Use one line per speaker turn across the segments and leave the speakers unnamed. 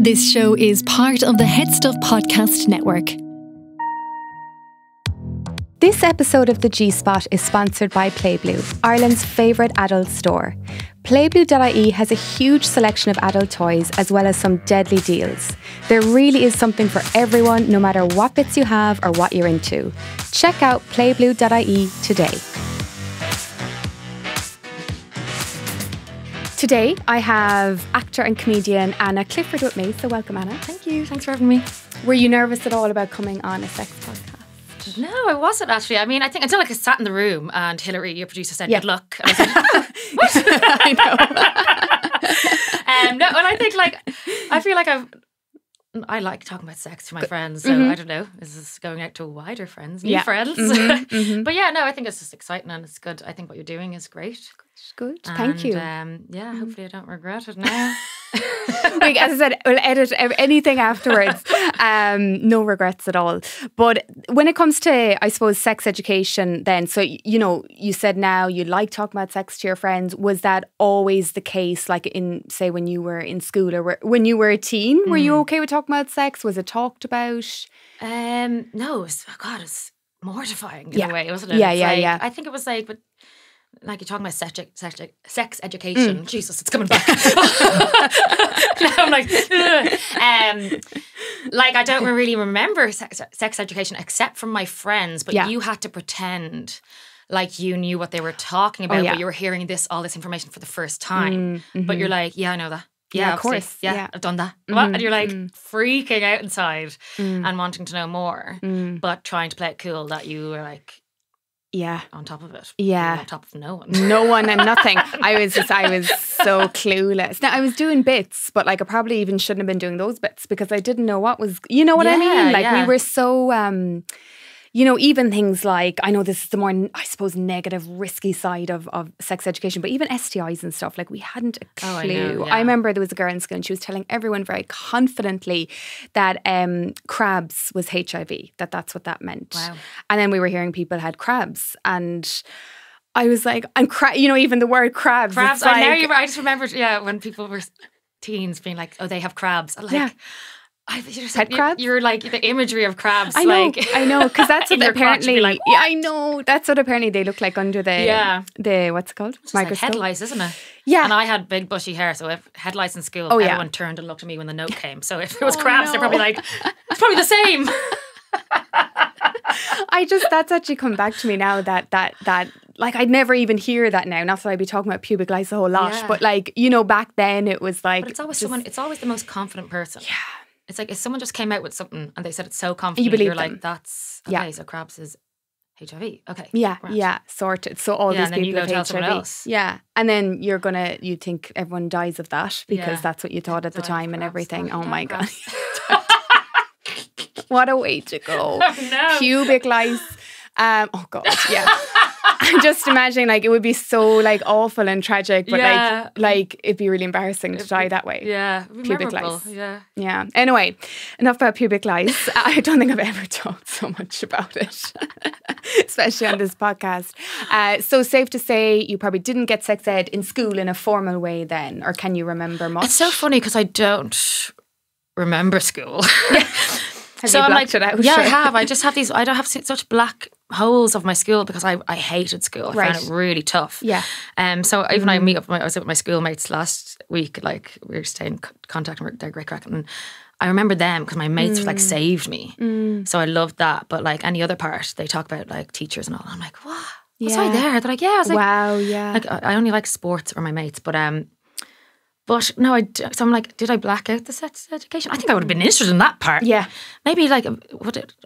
This show is part of the Head Stuff Podcast Network.
This episode of the G-Spot is sponsored by Playblue, Ireland's favourite adult store. Playblue.ie has a huge selection of adult toys as well as some deadly deals. There really is something for everyone, no matter what bits you have or what you're into. Check out playblue.ie today. Today, I have actor and comedian Anna Clifford with me, so welcome, Anna.
Thank you. Thanks for having me.
Were you nervous at all about coming on a sex podcast?
No, I wasn't actually. I mean, I think until I sat in the room and Hilary, your producer, said, good luck. And I said, what?
I know.
No, and I think I feel like I like talking about sex to my friends, so I don't know. This is going out to wider friends, new friends. But yeah, no, I think it's just exciting and it's good. I think what you're doing is great.
Good, thank you.
Yeah, hopefully I don't regret it now.
As I said, we'll edit anything afterwards. No regrets at all. But when it comes to, I suppose, sex education then, so, you know, you said now you like talking about sex to your friends. Was that always the case, like in, say, when you were in school or when you were a teen? Were you okay with talking about sex? Was it talked about?
No, it's mortifying in a way, wasn't it?
Yeah.
I think it was like, but like you're talking about sex education. Jesus, it's coming back. Now I'm like I don't really remember sex education except from my friends, but you had to pretend like you knew what they were talking about, but you were hearing all this information for the first time. But you're like, I know that. Yeah, of course. Yeah, I've done that. What? And you're like freaking out inside and wanting to know more, but trying to play it cool that you were like, on top of it.
Yeah.
On top of no one.
No one and nothing. I was so clueless. Now, I was doing bits, but like I probably even shouldn't have been doing those bits because I didn't know what was, you know what I mean? Like we were so, you know, even things like, I know this is the more, I suppose, negative, risky side of sex education, but even STIs and stuff, like we hadn't a clue. I remember there was a girl in school and she was telling everyone very confidently that crabs was HIV, that's what that meant.
Wow.
And then we were hearing people had crabs and I was like, you know, even the word crabs.
Crabs,
like,
I just remembered, when people were teens being like, oh, they have crabs. Like,
Pet crabs?
You're like the imagery of crabs.
I know, because that's what apparently.
Like,
I know that's what apparently they look like under the what's it called?
It's microscope. Like head lice, isn't it?
Yeah.
And I had big bushy hair, so if head lice in school, everyone turned and looked at me when the note came. So if it was crabs, they're probably like, it's probably the same.
That's actually come back to me now that like I'd never even hear that now. Not that I'd be talking about pubic lice a whole lot, but like, you know, back then it was like.
But it's always it's always the most confident person.
Yeah.
It's like if someone just came out with something and they said it's so confident,
you believe
you're
them.
like, that's okay. So crabs is HIV. Okay.
Yeah,
right.
Sorted. So all these
and then
people
you go
have
tell
HIV.
someone else.
Yeah, and then you think everyone dies of that because that's what you thought at the time and everything. Oh my God. What a way to go.
Oh, no.
Pubic lice. Oh God, yeah. I'm just imagining like it would be so like awful and tragic, but like it'd be really embarrassing to die that way.
Yeah,
pubic lice.
Yeah.
Anyway, enough about pubic lice. I don't think I've ever talked so much about it, especially on this podcast. So safe to say, you probably didn't get sex ed in school in a formal way then, or can you remember much?
It's so funny because I don't remember school.
So I'm like,
it out? Yeah, I have. I just have these. I don't have such black holes of my school because I hated school. I found it really tough.
Yeah.
So even I was with my schoolmates last week. Like we were staying in contact and they're great crack. And I remember them because my mates like saved me. So I loved that. But like any other part, they talk about like teachers and all. And I'm like, what? Was I there? They're like, yeah. I was like,
wow, yeah.
Like I only like sports or my mates, but no, so I'm like, did I black out the sex education? I think I would have been interested in that part.
Yeah.
Maybe like,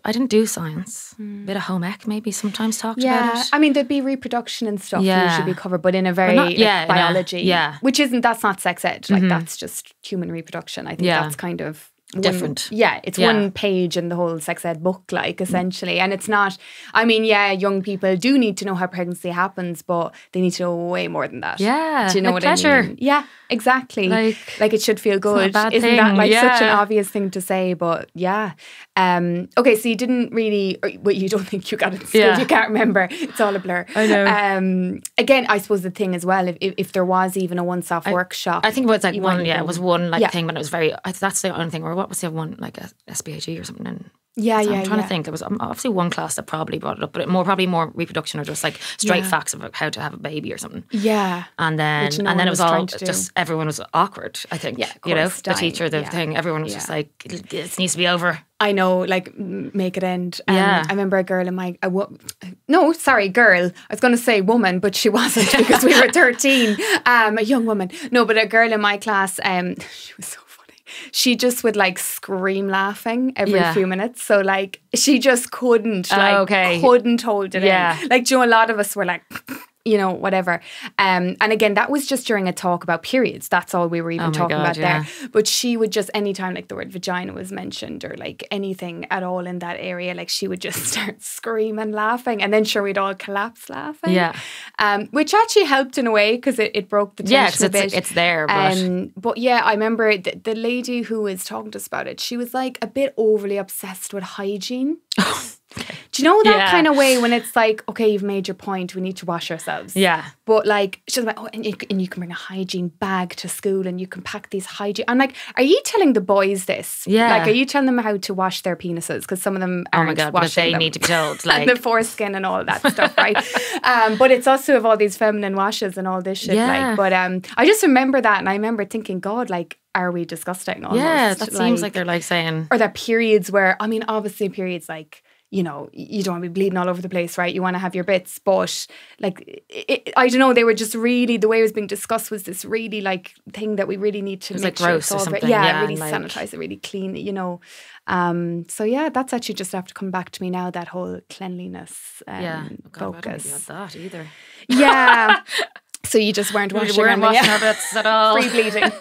I didn't do science. Bit of home ec maybe sometimes talked about it.
I mean, there'd be reproduction and stuff usually be covered, but in a very biology. That's not sex ed. Like that's just human reproduction. I think that's kind of
different.
It's one page in the whole sex ed book, like, essentially. And it's not, I mean, young people do need to know how pregnancy happens, but they need to know way more than that.
Yeah.
Do you know
like
what
pleasure.
I mean? Yeah, exactly. Like it should feel good.
It's not a bad
Isn't
thing.
that like such an obvious thing to say? But okay, so you didn't really, well, you don't think you got it in school, you can't remember. It's all a blur.
I know.
Again, I suppose the thing as well, if there was even a once-off workshop.
I think it was like one, it was one like thing, but it was very, that's the only thing, or what was the other one, like a SPHE or something? And I'm trying to think. There was obviously one class that probably brought it up, but probably more reproduction or just like straight facts about how to have a baby or something.
Yeah.
And then it was all just, everyone was awkward, I think. Yeah, you know, the teacher, the thing, everyone was just like, it needs to be over.
I know, like, make it end. I remember a girl in my... girl. I was going to say woman, but she wasn't because we were 13. A young woman. No, but a girl in my class, she was so funny. She just would, like, scream laughing every few minutes. So, like, she just couldn't, couldn't hold it in. Like, a lot of us were like... you know, whatever. And again, that was just during a talk about periods. That's all we were even talking about there. But she would just, anytime like the word vagina was mentioned or like anything at all in that area, like she would just start screaming, laughing. And then sure, we'd all collapse laughing. Yeah. Which actually helped in a way because it broke the tension a bit.
It's there.
But yeah, I remember the lady who was talking to us about it, she was like a bit overly obsessed with hygiene. Okay. Do you know that kind of way when it's like, okay, you've made your point, we need to wash ourselves. Yeah. But like, she's like, and you can bring a hygiene bag to school and you can pack these hygiene. I'm like, are you telling the boys this? Yeah. Like, are you telling them how to wash their penises? Because some of them aren't washing them.
Because they need to be told. Like.
And the foreskin and all that stuff, right? But it's also of all these feminine washes and all this shit. Yeah. Like, but I just remember that and I remember thinking, God, like, are we disgusting almost?
Yeah, that seems like they're like saying...
Or that periods where, I mean, obviously periods like... You know, you don't want to be bleeding all over the place, right? You want to have your bits, but like, I don't know, they were just really, the way it was being discussed was this really like thing that we really need to make
sure gross or something.
Really like, sanitize it, really clean it, you know. So yeah, that's actually just after coming back to me now, that whole cleanliness focus.
I don't that either.
Yeah. So you just weren't washing
our bits at all.
Free bleeding.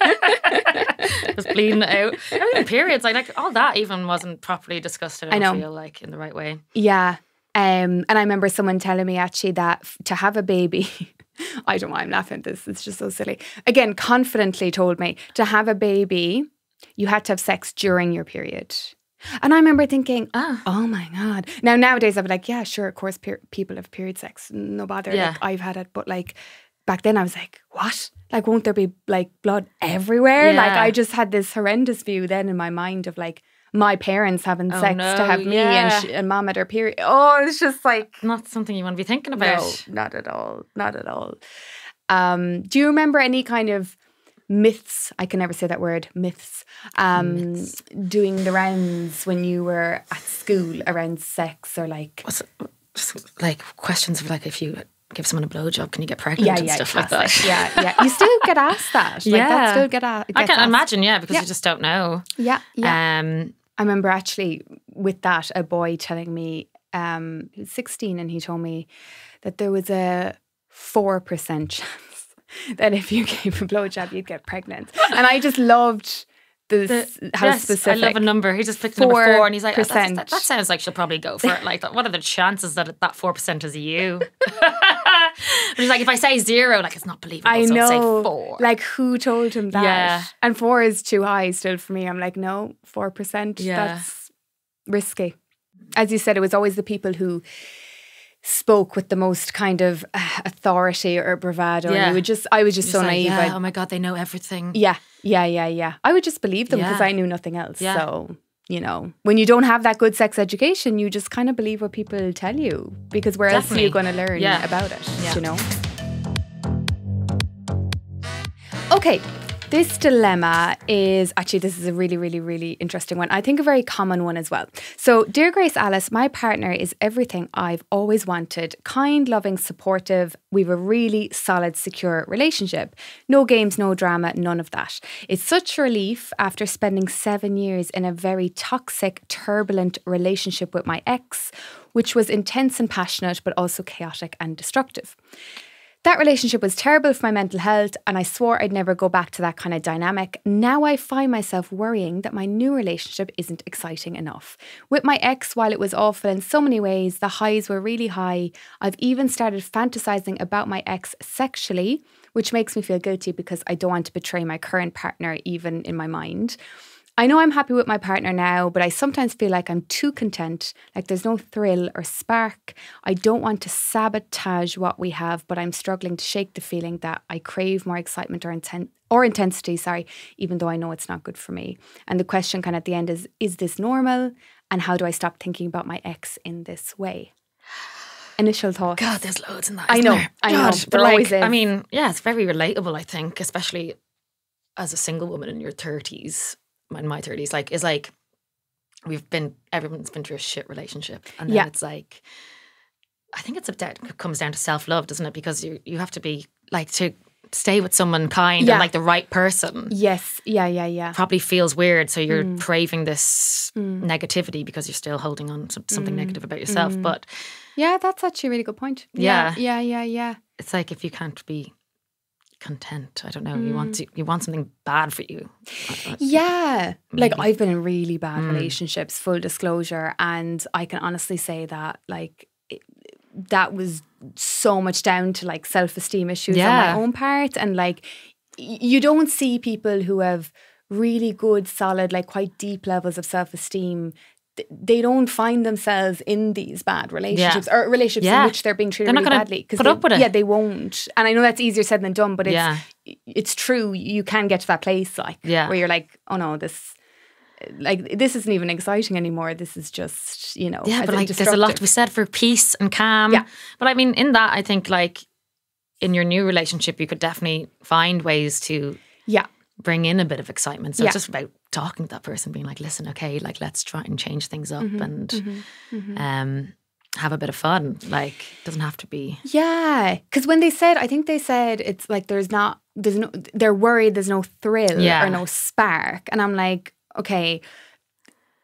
Just bleeding out. I mean, periods, like all that even wasn't properly discussed. I don't feel like in the right way.
Yeah. And I remember someone telling me actually that to have a baby, I don't know why I'm laughing at this, it's just so silly. Again, confidently told me to have a baby, you had to have sex during your period. And I remember thinking, oh my God. Now, nowadays I'd be like, yeah, sure, of course, people have period sex. No bother. Yeah. Like, I've had it. But like, back then I was like, what? Like, won't there be like blood everywhere? Yeah. Like, I just had this horrendous view then in my mind of like my parents having sex to have me and mom at her period. Oh, it's just like...
Not something you want to be thinking about.
No, not at all. Not at all. Do you remember any kind of myths? I can never say that word, myths. Doing the rounds when you were at school around sex or like...
Like questions of like if you... give someone a blowjob, can you get pregnant and stuff classic. Like that?
Yeah. You still get asked that. Like, that still get asked.
I can imagine, because you just don't know.
Yeah. I remember actually with that, a boy telling me, he was 16 and he told me that there was a 4% chance that if you gave a blowjob, you'd get pregnant. And I just loved... how specific.
I love a number. He just picked the number 4 and he's like, that sounds like she'll probably go for it. Like, what are the chances that 4% is you? He's like, if I say 0, like, it's not believable. I know. So say 4.
Like, who told him that? Yeah. And 4 is too high still for me. I'm like, no, 4%. Yeah. That's risky. As you said, it was always the people who spoke with the most kind of authority or bravado. Yeah. And I was just so naive.
Oh my God, they know everything.
Yeah. I would just believe them because I knew nothing else. Yeah. So, you know, when you don't have that good sex education, you just kind of believe what people tell you because where else are you going to learn about it, you know? Okay. This dilemma is, actually, this is a really, really, really interesting one. I think a very common one as well. So, dear Grace Alice, my partner is everything I've always wanted. Kind, loving, supportive. We have a really solid, secure relationship. No games, no drama, none of that. It's such a relief after spending 7 years in a very toxic, turbulent relationship with my ex, which was intense and passionate, but also chaotic and destructive. That relationship was terrible for my mental health and I swore I'd never go back to that kind of dynamic. Now I find myself worrying that my new relationship isn't exciting enough. With my ex, while it was awful in so many ways, the highs were really high. I've even started fantasizing about my ex sexually, which makes me feel guilty because I don't want to betray my current partner even in my mind. I know I'm happy with my partner now, but I sometimes feel like I'm too content, like there's no thrill or spark. I don't want to sabotage what we have, but I'm struggling to shake the feeling that I crave more excitement or intensity, even though I know it's not good for me. And the question kind of at the end is this normal? And how do I stop thinking about my ex in this way? Initial thoughts.
God, there's loads in that.
I know.
But like, I mean, yeah, it's very relatable, I think, especially as a single woman in your 30s. In my 30s, is like everyone's been through a shit relationship, and then it's like, I think it comes down to self-love, doesn't it? Because you have to be like, to stay with someone kind and like the right person.
Yes, yeah.
Probably feels weird, so you're craving this negativity because you're still holding on to something negative about yourself. But
yeah, that's actually a really good point. Yeah.
It's like, if you can't be content, I don't know, you want something bad for you.
Yeah. Maybe. Like, I've been in really bad relationships, full disclosure, and I can honestly say that that was so much down to like self-esteem issues on my own part. And like, you don't see people who have really good, solid, like quite deep levels of self-esteem. They don't find themselves in these bad relationships or relationships in which they're being treated really badly.
Put up with it.
Yeah, they won't. And I know that's easier said than done, but it's true. You can get to that place where you're like, oh no, this isn't even exciting anymore. This is just,
but like, there's a lot to be said for peace and calm. Yeah. But I mean, in that, I think like in your new relationship, you could definitely find ways to bring in a bit of excitement. So it's just about talking to that person, being like, listen, okay, like, let's try and change things up and have a bit of fun. Like, it doesn't have to be.
Yeah. Because I think they said it's like they're worried there's no thrill or no spark. And I'm like, okay,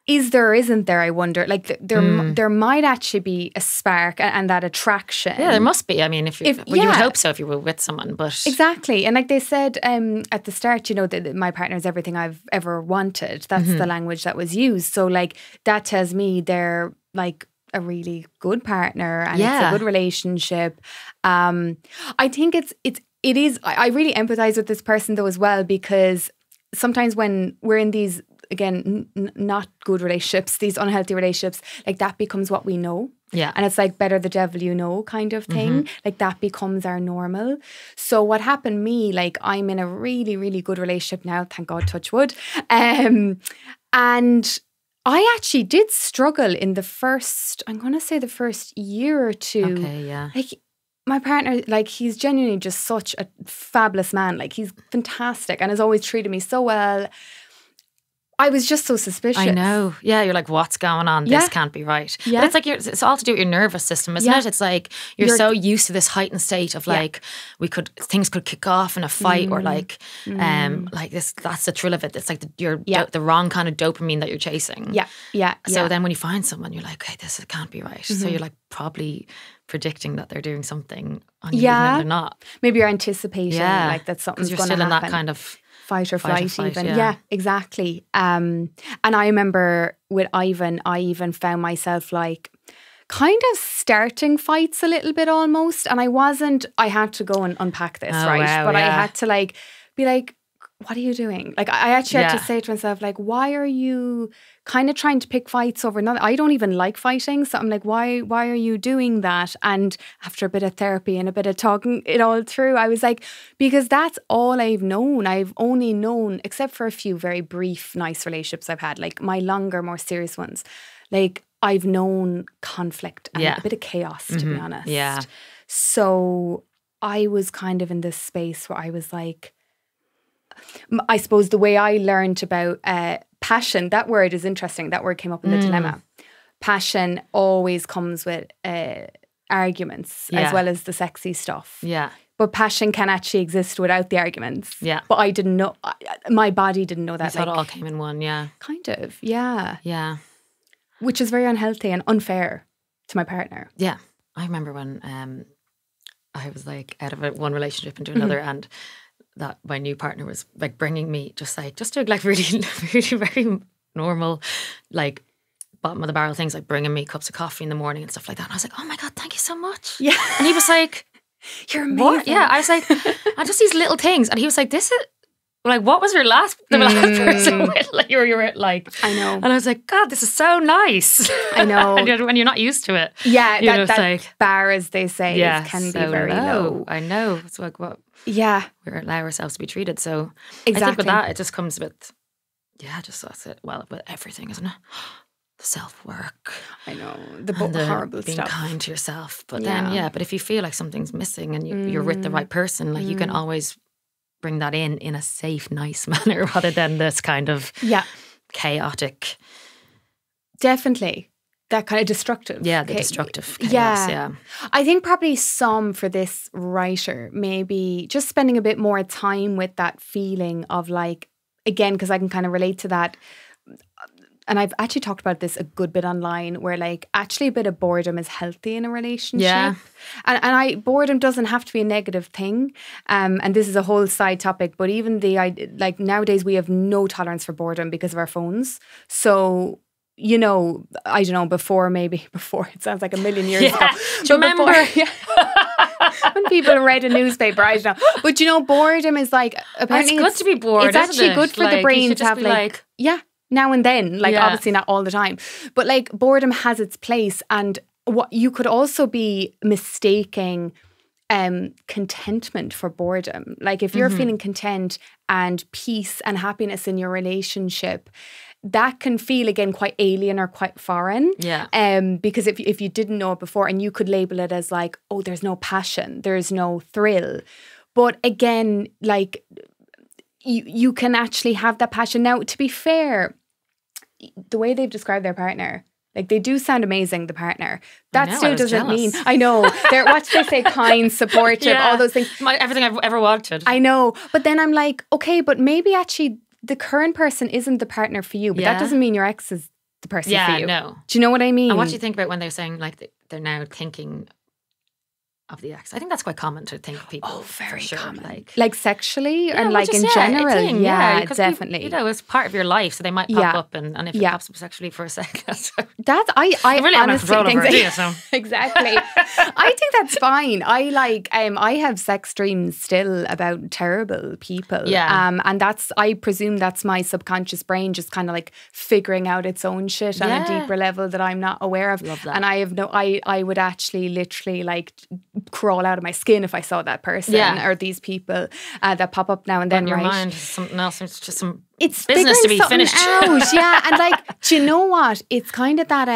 is there or isn't there, I wonder? Like, there might actually be a spark and that attraction.
Yeah, there must be. I mean, you would hope so if you were with someone, but...
Exactly. And like they said at the start, that my partner is everything I've ever wanted. That's the language that was used. So like, that tells me they're like a really good partner and it's a good relationship. I think it is, I really empathize with this person though as well, because sometimes when we're in these, again, not good relationships, these unhealthy relationships, like that becomes what we know.
Yeah.
And it's like better the devil you know kind of thing. Like that becomes our normal. So what happened me, like I'm in a really, really good relationship now, thank God, touch wood. And I actually did struggle in the first year or two.
Okay, yeah.
Like, my partner, like, he's genuinely just such a fabulous man. Like, he's fantastic and has always treated me so well. I was just so suspicious.
I know. Yeah, you're like, what's going on? This can't be right. Yeah. But it's like, it's all to do with your nervous system, isn't it? It's like, you're so used to this heightened state of like, things could kick off in a fight or like this, that's the thrill of it. It's like the wrong kind of dopamine that you're chasing.
Yeah.
So then when you find someone, you're like, okay, this can't be right. So you're like probably predicting that they're doing something on you, even if they're not.
Maybe you're anticipating like that something's going to happen.
Because you're still in that kind of
fight or flight even. Yeah, exactly. And I remember with Ivan, I even found myself like kind of starting fights a little bit almost. And I had to go and unpack this, right?
Wow,
but I had to like be like, what are you doing? Like, I actually had to say to myself, like, why are you kind of trying to pick fights over nothing? I don't even like fighting. So I'm like, why are you doing that? And after a bit of therapy and a bit of talking it all through, I was like, because that's all I've known. I've only known, except for a few very brief, nice relationships I've had, like my longer, more serious ones. Like, I've known conflict and a bit of chaos, to be honest.
Yeah.
So I was kind of in this space where I was like, I suppose the way I learned about passion, that word is interesting. That word came up in the dilemma. Passion always comes with arguments as well as the sexy stuff.
Yeah.
But passion can actually exist without the arguments.
Yeah.
But I didn't know, my body didn't know that.
You thought it all came in one, yeah.
Kind of, yeah.
Yeah.
Which is very unhealthy and unfair to my partner.
Yeah. I remember when I was like out of one relationship into another, and that my new partner was like bringing me just doing like really, really very normal, like bottom of the barrel things, like bringing me cups of coffee in the morning and stuff like that. And I was like, oh my God, thank you so much.
Yeah.
And he was like,
you're amazing.
What? Yeah. I was like, and just these little things. And he was like, this is like, what was the last person with? Like, you were like,
I know.
And I was like, God, this is so nice.
I know.
And when you're not used to it.
Yeah. That
like,
bar, as they say, can be very low.
I know. It's like what?
Yeah.
We allow ourselves to be treated. So
exactly.
I think with that, it just comes with, just that's it. Well, with everything, isn't it? The self-work.
I know. The horrible
being
stuff.
Being kind to yourself. But then, but if you feel like something's missing and you're with the right person, like you can always bring that in a safe, nice manner rather than this kind of chaotic.
Definitely. That kind of destructive.
Yeah, the destructive chaos, yeah.
I think probably some for this writer, maybe just spending a bit more time with that feeling of like, again, because I can kind of relate to that. And I've actually talked about this a good bit online, where like actually a bit of boredom is healthy in a relationship.
Yeah.
And boredom doesn't have to be a negative thing. And this is a whole side topic, but even like nowadays we have no tolerance for boredom because of our phones. So, you know, I don't know, before, it sounds like a million years ago.
Do you remember?
When people read a newspaper, I don't know. But you know, boredom is like, apparently
it's good to be bored,
it's actually good for the brain to have like now and then, like obviously not all the time, but like boredom has its place. And what you could also be mistaking contentment for boredom. Like if you're feeling content and peace and happiness in your relationship, that can feel again quite alien or quite foreign.
Yeah.
Because if you didn't know it before, and you could label it as like, oh, there's no passion, there's no thrill. But again, like you can actually have that passion. Now, to be fair, the way they've described their partner, like they do sound amazing, the partner. That still doesn't mean, I know, they're, what do they say, kind, supportive, all those things.
Everything I've ever wanted.
I know. But then I'm like, okay, but maybe actually the current person isn't the partner for you, but that doesn't mean your ex is the person for you.
No.
Do you know what I mean?
And what do you think about when they're saying like they're now thinking of the ex? I think that's quite common to think of people.
Oh, very
sure.
common. Like sexually and like in general. Yeah, definitely.
You know, it's part of your life, so they might pop up, and if it pops up sexually for a second,
that's I
really
honestly
have
think
it, so.
Exactly. I think that's fine. I like I have sex dreams still about terrible people.
Yeah.
And that's, I presume that's my subconscious brain just kind of like figuring out its own shit on a deeper level that I'm not aware of.
Love that.
And I would actually literally like crawl out of my skin if I saw that person or these people that pop up now and then.
In your mind is something else. It's just some
it's
business to be finished.
Out. Yeah, and like, do you know what? It's kind of that.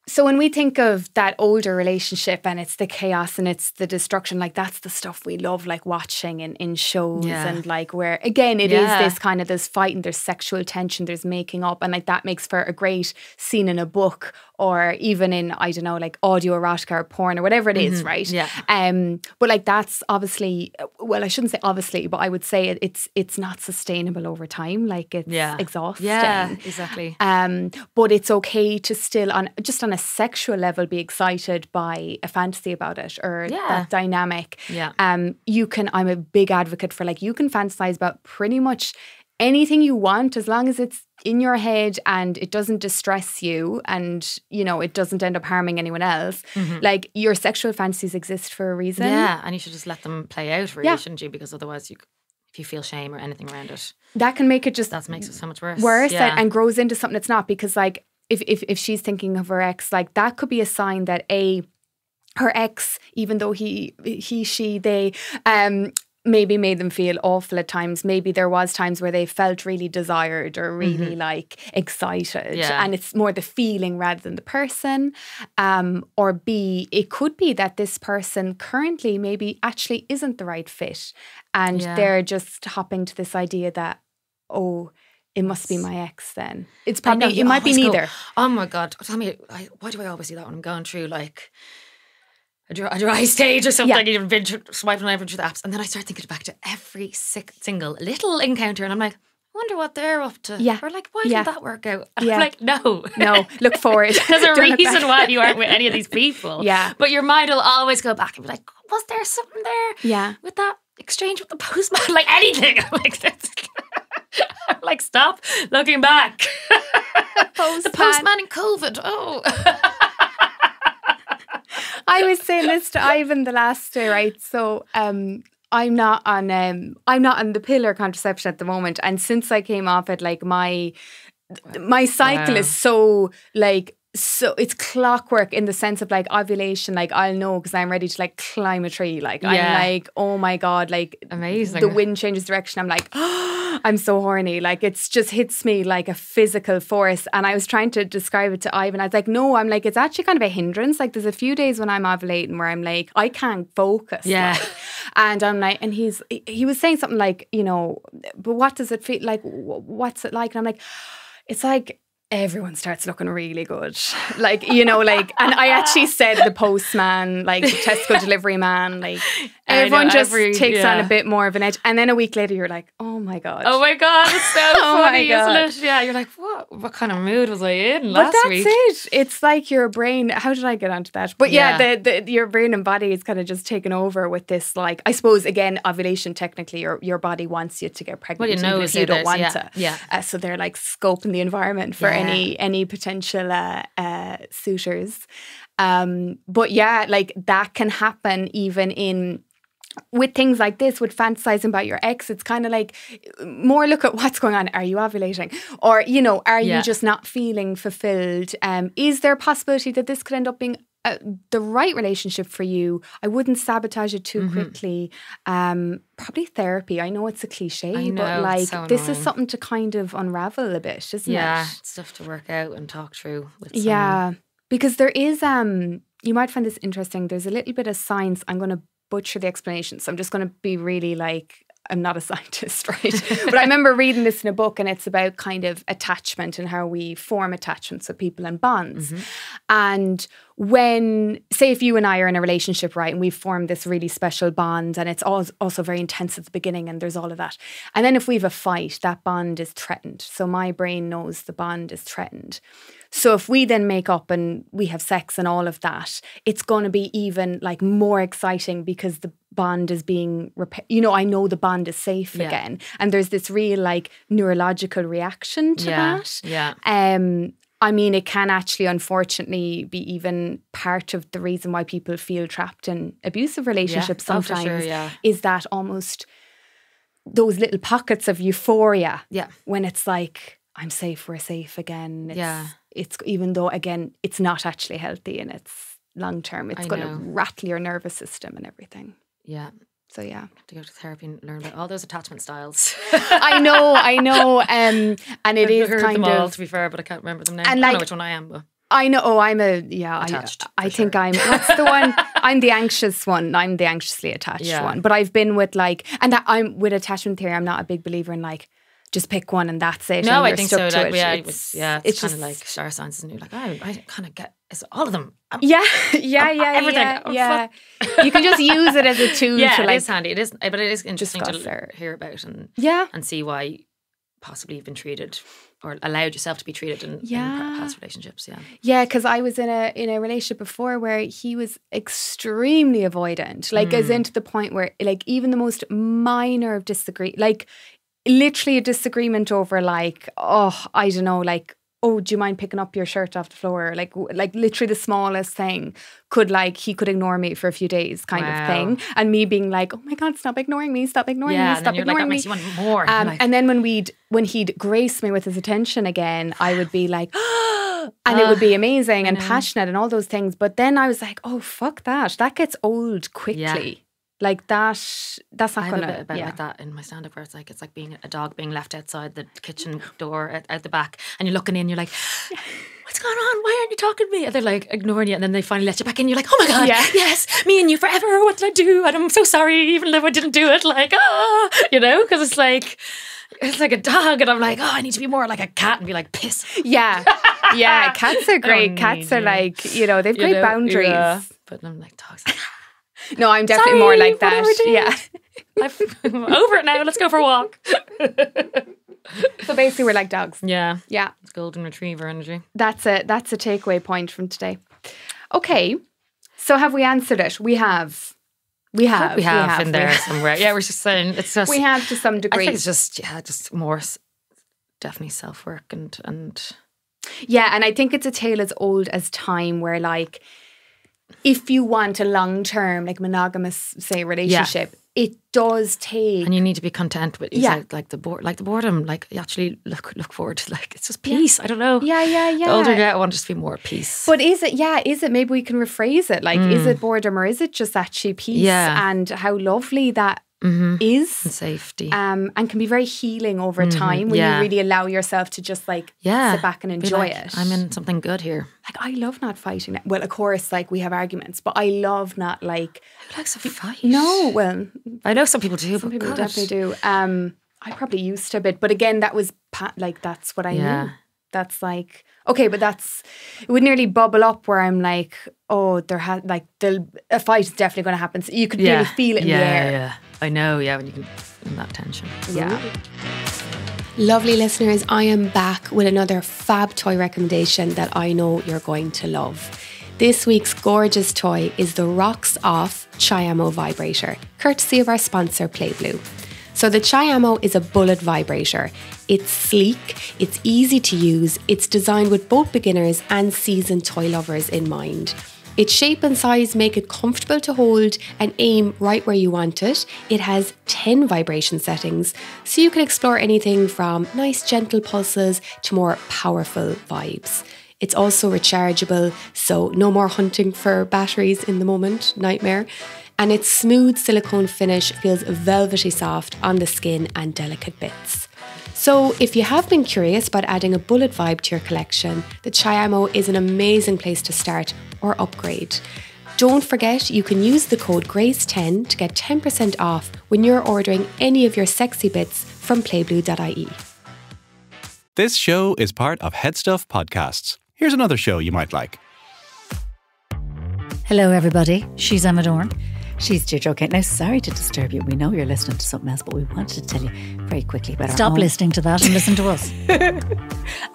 So when we think of that older relationship and it's the chaos and it's the destruction, like that's the stuff we love, like watching in shows and like where, again, it is this kind of, there's fight and there's sexual tension, there's making up, and like that makes for a great scene in a book or even in, I don't know, like audio erotica or porn or whatever it is, right?
Yeah.
But like that's obviously, well, I shouldn't say obviously, but I would say it's not sustainable over time. Like it's exhausting.
Yeah, exactly.
But it's okay to still on a sexual level be excited by a fantasy about it or that dynamic.
Yeah.
I'm a big advocate for like, you can fantasize about pretty much anything you want as long as it's in your head and it doesn't distress you and, you know, it doesn't end up harming anyone else. Like your sexual fantasies exist for a reason.
Yeah, and you should just let them play out, really, shouldn't you? Because otherwise if you feel shame or anything around it,
that can make it just...
That makes it so much worse.
And grows into something it's not, because like if she's thinking of her ex, like that could be a sign that her ex, even though they maybe made them feel awful at times. Maybe there was times where they felt really desired or really like excited, and it's more the feeling rather than the person. Or B, it could be that this person currently maybe actually isn't the right fit, and they're just hopping to this idea that, oh, it must be my ex then. It's probably, it might be neither.
Oh my God, tell me, why do I always do that when I'm going through like a dry stage or something? You've been swiping over through the apps, and then I start thinking back to every single little encounter, and I'm like, wonder what they're up to.
Yeah.
Or like, why didn't that work out?
Yeah.
I'm like, no,
look forward.
There's a reason why you aren't with any of these people.
Yeah.
But your mind will always go back and be like, was there something there?
Yeah.
With that exchange with the postman, like anything. I'm like, I'm like, stop looking back. The postman in COVID. Oh.
I was saying this to Ivan the last day, right? So I'm not on the pill or contraception at the moment, and since I came off it, like my cycle is so like. So it's clockwork in the sense of like ovulation, like I'll know because I'm ready to like climb a tree. Like I'm like, oh my God, like
amazing.
The wind changes direction. I'm like, oh, I'm so horny. Like it's just hits me like a physical force. And I was trying to describe it to Ivan. I was like, no, I'm like, it's actually kind of a hindrance. Like there's a few days when I'm ovulating where I'm like, I can't focus.
Yeah.
Like. And I'm like, and he was saying something like, you know, but what does it feel like? What's it like? And I'm like, it's like, everyone starts looking really good. Like, you know, like, and I actually said the postman, like the Tesco delivery man, like everyone takes on a bit more of an edge. And then a week later you're like, oh my God.
Oh my God, it's so funny, isn't it? Yeah, you're like, what kind of mood was I in last week?
But that's it. It's like your brain, how did I get onto that? But your brain and body is kind of just taken over with this, like, I suppose, again, ovulation, technically, your body wants you to get pregnant even if you don't want to.
Yeah.
So they're like scoping the environment for any potential suitors. But yeah, like that can happen even with things like this, with fantasizing about your ex. It's kind of like more look at what's going on. Are you ovulating? Or, you know, are you just not feeling fulfilled? Is there a possibility that this could end up being the right relationship for you? I wouldn't sabotage it too quickly. Probably therapy. I know it's a cliche, but like this is something to kind of unravel a bit, isn't it?
Yeah, stuff to work out and talk through with someone.
Yeah, because there is, you might find this interesting, there's a little bit of science. I'm going to butcher the explanation, so I'm just going to be really like, I'm not a scientist, right? But I remember reading this in a book, and it's about kind of attachment and how we form attachments with people and bonds. And when, say if you and I are in a relationship, right, and we've formed this really special bond, and it's also very intense at the beginning, and there's all of that. And then if we have a fight, that bond is threatened. So my brain knows the bond is threatened. So if we then make up and we have sex and all of that, it's going to be even like more exciting because the bond is being you know, I know the bond is safe again. And there's this real like neurological reaction to that.
Yeah.
I mean, it can actually, unfortunately, be even part of the reason why people feel trapped in abusive relationships sometimes, is that almost those little pockets of euphoria when it's like, I'm safe, we're safe again. It's even though, again, it's not actually healthy and it's long term. It's going to rattle your nervous system and everything.
Yeah.
So yeah,
have to go to therapy and learn about all those attachment styles.
I know, and it is
heard
kind
them all,
of,
to be fair, but I can't remember them now.
And
I
like,
don't know which one I am, but
I know. Oh, I'm
attached.
I think I'm. What's the one? I'm the anxious one. I'm the anxiously attached one. But I've been with like, and that I'm with attachment theory. I'm not a big believer in like, just pick one and that's it.
No,
and
I think so. Like,
it's
it's kind
just
of like star signs, and you're like, I kind of get all of them.
Everything. Yeah. You can just use it as a tool.
Yeah,
to
it
like,
is handy. It is, but it is interesting to hear about and see why possibly you've been treated or allowed yourself to be treated in past relationships.
Yeah, because I was in a relationship before where he was extremely avoidant, like as into the point where like even the most minor of like literally a disagreement over like, oh, I don't know, like, oh, do you mind picking up your shirt off the floor? Like literally the smallest thing he could ignore me for a few days kind of thing. And me being like, oh my God, stop ignoring me, stop ignoring me, stop ignoring me.
That makes you want more.
And then when he'd grace me with his attention again, I would be like, and it would be amazing and passionate and all those things. But then I was like, oh, fuck that. That gets old quickly. Yeah. Like that's not
I have
gonna.
a bit about like that in my stand-up where it's like being a dog being left outside the kitchen door out the back, and you're looking in, you're like, what's going on? Why aren't you talking to me? And they're like ignoring you, and then they finally let you back in. You're like, oh my God, yes, me and you forever. What did I do? And I'm so sorry, even though I didn't do it. Like, you know, because it's like a dog, and I'm like, oh, I need to be more like a cat and be like, piss.
Yeah. Cats are great. Cats are like, you know, they've great boundaries. Yeah.
But I'm like, dogs.
No, I'm definitely more like that. Yeah.
I'm over it now. Let's go for a walk.
So basically we're like dogs.
Yeah.
Yeah.
It's golden retriever energy.
That's a takeaway point from today. Okay. So have we answered it? We have
in there somewhere. Yeah, we're just saying it's just
we have to some degree.
I think it's just more definitely self-work and
yeah, and I think it's a tale as old as time where like if you want a long-term like monogamous say relationship, it does take,
and you need to be content with like the boredom, like you actually look forward to, like it's just peace. I don't know.
Yeah.
The older you get, I want just to be more peace.
But is it maybe we can rephrase it like is it boredom or is it just actually peace? And how lovely that is,
and safety,
and can be very healing over time when you really allow yourself to just like sit back and enjoy it.
I'm in something good here.
Like I love not fighting. Well, of course, like we have arguments, but I love not like.
Who likes a fight?
No, well,
I know some people do.
Some people definitely do. I probably used to a bit, but again, that was like that's what I knew. That's like okay, but it would nearly bubble up where I'm like, oh, a fight is definitely going to happen. So you could really feel it in the air.
Yeah, I know. Yeah, when you can in that tension.
Yeah. Lovely listeners, I am back with another fab toy recommendation that I know you're going to love. This week's gorgeous toy is the Rocks Off Chi-Amo vibrator, courtesy of our sponsor PlayBlue. So the Chi-Amo is a bullet vibrator. It's sleek, it's easy to use, it's designed with both beginners and seasoned toy lovers in mind. Its shape and size make it comfortable to hold and aim right where you want it. It has 10 vibration settings, so you can explore anything from nice gentle pulses to more powerful vibes. It's also rechargeable, so no more hunting for batteries in the moment, nightmare. And its smooth silicone finish feels velvety soft on the skin and delicate bits. So if you have been curious about adding a bullet vibe to your collection, the Chi-Amo is an amazing place to start or upgrade. Don't forget you can use the code GRACE10 to get 10% off when you're ordering any of your sexy bits from playblue.ie.
This show is part of Headstuff Podcasts. Here's another show you might like.
Hello everybody, she's Emma Dorn. She's Deirdre. Okay, now sorry to disturb you. We know you're listening to something else, but we wanted to tell you very quickly about
Stop listening to that and listen to us.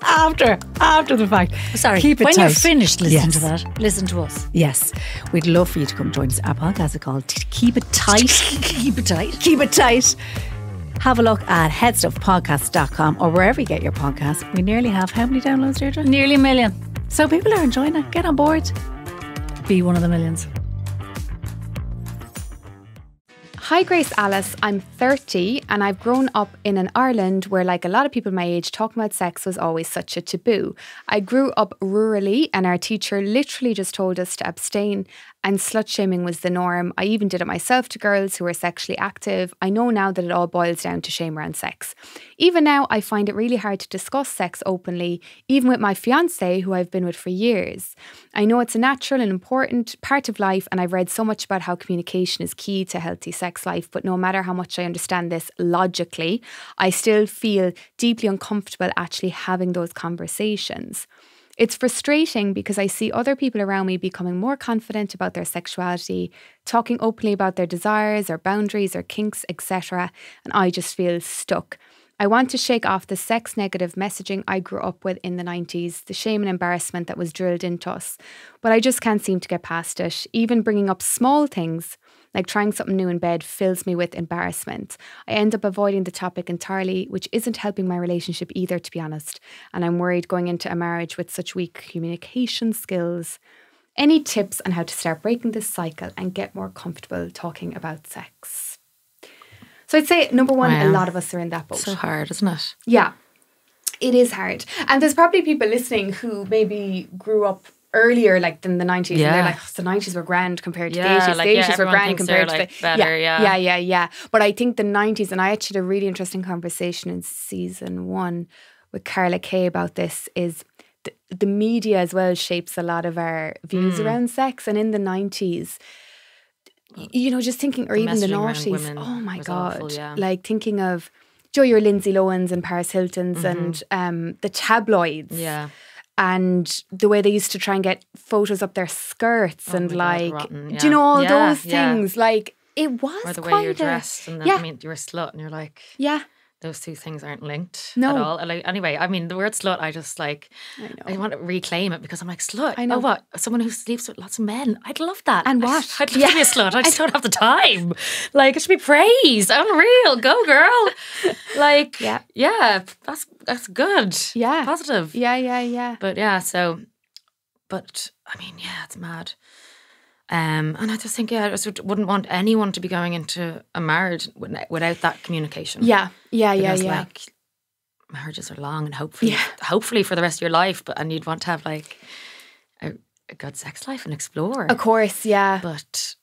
after the fact.
Sorry,
keep it
when
tight.
You're finished listening to that, listen to us.
Yes, we'd love for you to come join us. Our podcast is called Keep It Tight.
Keep it tight.
Keep it tight. Have a look at headstuffpodcast.com or wherever you get your podcasts. We nearly have how many downloads, Deirdre?
Nearly 1 million.
So people are enjoying it. Get on board.
Be one of the millions.
Hi Grace Alice, I'm 30 and I've grown up in an Ireland where, like a lot of people my age, talking about sex was always such a taboo. I grew up rurally and our teacher literally just told us to abstain, and slut shaming was the norm. I even did it myself to girls who were sexually active. I know now that it all boils down to shame around sex. Even now, I find it really hard to discuss sex openly, even with my fiancé, who I've been with for years. I know it's a natural and important part of life, and I've read so much about how communication is key to healthy sex life, but no matter how much I understand this logically, I still feel deeply uncomfortable actually having those conversations. It's frustrating because I see other people around me becoming more confident about their sexuality, talking openly about their desires or boundaries or kinks, etc., and I just feel stuck. I want to shake off the sex negative messaging I grew up with in the 90s, the shame and embarrassment that was drilled into us, but I just can't seem to get past it. Even bringing up small things like trying something new in bed fills me with embarrassment. I end up avoiding the topic entirely, which isn't helping my relationship either, to be honest. And I'm worried going into a marriage with such weak communication skills. Any tips on how to start breaking this cycle and get more comfortable talking about sex? So I'd say, number one, a lot of us are in that boat.
So hard, isn't it?
Yeah, it is hard. And there's probably people listening who maybe grew up earlier, like than the 90s, and they're like, oh, the 90s were grand compared to the 80s.
Like,
the 80s were grand compared to the
better.
Yeah. But I think the 90s, and I actually had a really interesting conversation in season 1 with Carla Kay about this, is the media as well shapes a lot of our views around sex. And in the 90s, you know, just thinking, or even the noughties, oh my God, awful, like thinking of your Lindsay Lohans and Paris Hiltons and the tabloids.
Yeah.
And the way they used to try and get photos up their skirts and like, do you know all those things? Like, it was
or the
quite
way you're dressed, and then, I mean, you're a slut, and you're like, those two things aren't linked
No.
at all. And anyway, I mean, the word slut, I just like, I want to reclaim it because I'm like, slut. I know. Oh, what? Someone who sleeps with lots of men. I'd love that.
And what?
I'd love to be a slut. I just don't have the time. Like, it should be praised. Unreal. Go, girl. Like, yeah, that's good.
Yeah.
Positive.
Yeah.
But but I mean, yeah, it's mad. And I just think, I just wouldn't want anyone to be going into a marriage without that communication.
Yeah.
Like, marriages are long and hopefully for the rest of your life, and you'd want to have like a good sex life and explore.
Of course, yeah.
But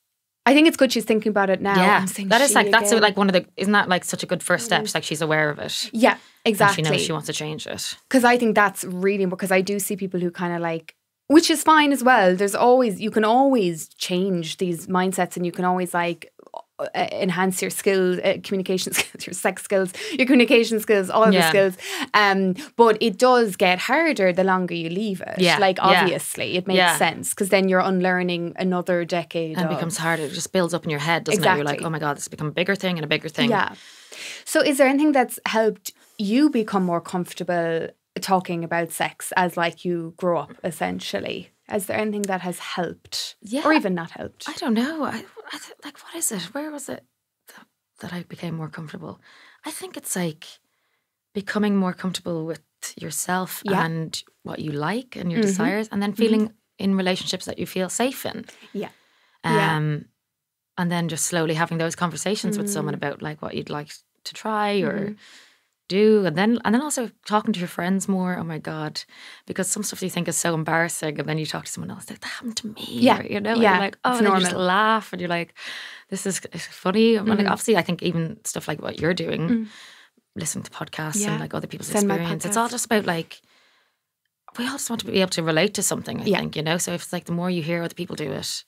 I think it's good she's thinking about it now.
Yeah,
I'm saying
that's
again.
like one of the, isn't that like such a good first step? Like she's aware of it.
Yeah, exactly.
And she knows she wants to change it.
Because I think that's really, because I do see people who kind of like, which is fine as well. You can always change these mindsets, and you can always like enhance your skills, communication skills, your sex skills, your communication skills, all the skills. But it does get harder the longer you leave it.
Yeah.
Like obviously it makes sense, because then you're unlearning another decade.
And it becomes harder. It just builds up in your head, doesn't it? You're like, oh my God, this has become a bigger thing and a bigger thing.
Yeah. So is there anything that's helped you become more comfortable talking about sex as like you grow up, essentially? Is there anything that has helped, or even not helped?
I don't know. Like, what is it? Where was it that I became more comfortable? I think it's like becoming more comfortable with yourself and what you like and your desires, and then feeling in relationships that you feel safe in.
Yeah.
And then just slowly having those conversations with someone about like what you'd like to try or do, and then also talking to your friends more. Oh my God, because some stuff you think is so embarrassing, and then you talk to someone else like, that happened to me. Or, and you're like, oh, and then you just laugh, and you're like, this is funny. And like, obviously I think even stuff like what you're doing, listening to podcasts and like other people's experience, it's all just about like, we all just want to be able to relate to something, I think, so if it's like the more you hear other people do it,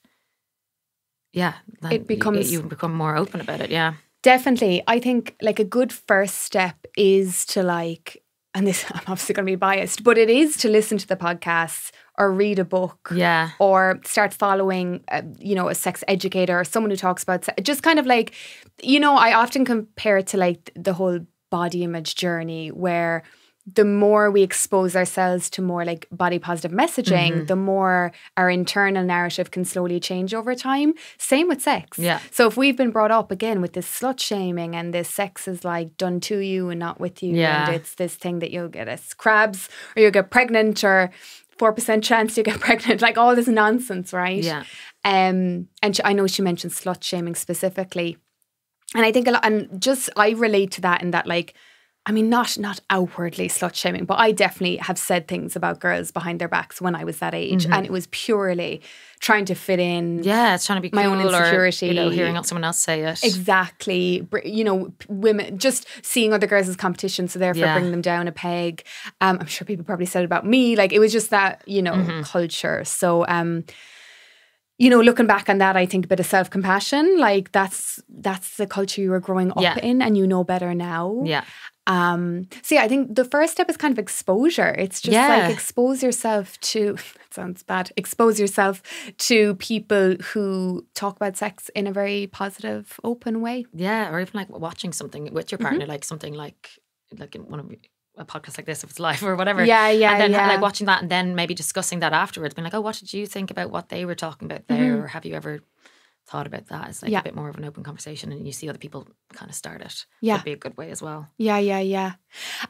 then
it becomes,
you become more open about it.
Definitely. I think like a good first step is to like, and this, I'm obviously going to be biased, but it is to listen to the podcasts or read a book.
Yeah.
Or start following, a sex educator or someone who talks about sex. Just kind of like, I often compare it to like the whole body image journey, where the more we expose ourselves to more like body positive messaging, the more our internal narrative can slowly change over time. Same with sex.
Yeah.
So if we've been brought up again with this slut shaming and this sex is like done to you and not with you, and it's this thing that you'll get as crabs or you'll get pregnant or 4% chance you get pregnant, like all this nonsense, right?
Yeah.
And I know she mentioned slut shaming specifically. And I think a lot, and just I relate to that in that like, I mean, not outwardly slut shaming, but I definitely have said things about girls behind their backs when I was that age, and it was purely trying to fit in.
Yeah, it's trying to be
my
cool,
own insecurity,
or hearing someone else say it.
Exactly, women just seeing other girls as competition, so therefore bring them down a peg. I'm sure people probably said it about me. Like it was just that culture. So looking back on that, I think a bit of self-compassion, like that's the culture you were growing up in, and you know better now.
Yeah.
So I think the first step is kind of exposure. It's just like expose yourself to, that sounds bad, expose yourself to people who talk about sex in a very positive, open way.
Yeah, or even like watching something with your partner, like something like in one of a podcast like this, if it's live or whatever.
Yeah.
And then like watching that and then maybe discussing that afterwards, being like, oh, what did you think about what they were talking about there? Or have you ever thought about that? It's like a bit more of an open conversation, and you see other people kind of start it.
Yeah.
That'd be a good way as well.
Yeah.